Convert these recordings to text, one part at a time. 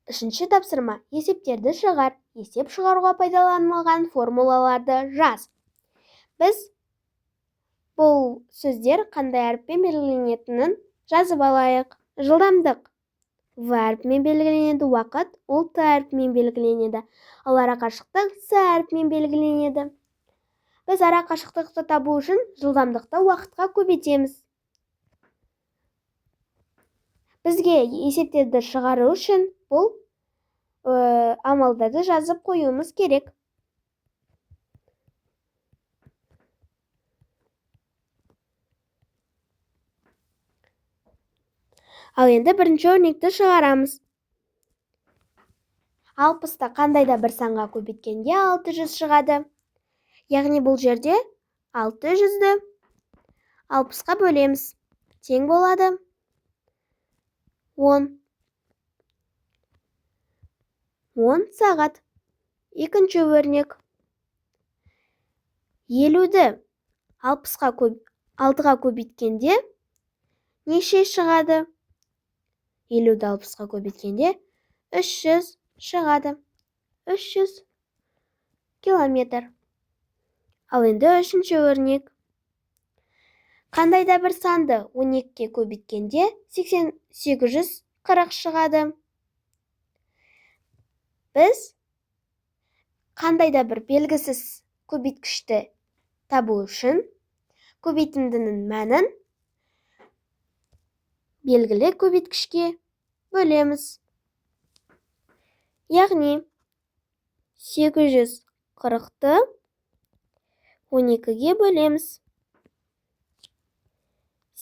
Үшінші тапсырма. Есептерді шығар. Есеп шығаруға пайдаланылған формулаларды жаз. Біз бұл сөздер қандай әріппен белгіленетінін жазып алайық. Жылдамдық В әріпімен белгіленеді, уақыт ол Т әріпімен белгіленеді. Ал арақашықтық С әріпімен белгіленеді. Біз арақашықтықты табу үшін жылдамдықты уақытқа көбейтеміз. Бізге есептерді шығару үшін бұл амалдарды жазып қоюымыз керек. Ал енді бірінші өрнекті шығарамыз. 60-ты қандай да бір санға көбейткенде 600 шығады. Яғни бұл жерде 600-ді 60-қа бөлеміз. Тең болады 10. 10 сағат. Екінші өрнек. 50-ді 6-ға көбейткенде неше шығады? 50-ді 60-ға көбейткенде 300 шығады. 300 километр. Ал енді үшінші өрнек. Қандай да бір санды 12-ке көбейткенде 840 шығады. Біз қандай да бір белгісіз көбейткішті табу үшін көбейтіндінің мәнін белгілі көбейткішке бөлеміз. Яғни 840-ты 12-ге бөлеміз.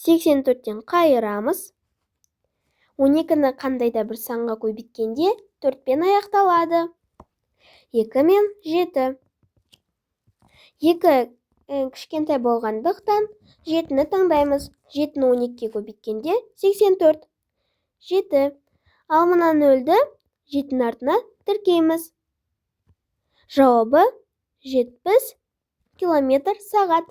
84-тен қайырамыз. 12-ні қандай да бір санға көбейткенде 4-пен аяқталады. 2 мен 7. 2 кішкентай болғандықтан 7-ні таңдаймыз. 7-ні 12-ке көбейткенде 84. 7. Ал мына 0-ді 7-ні артына тіркейміз. Жауабы 70 километр сағат.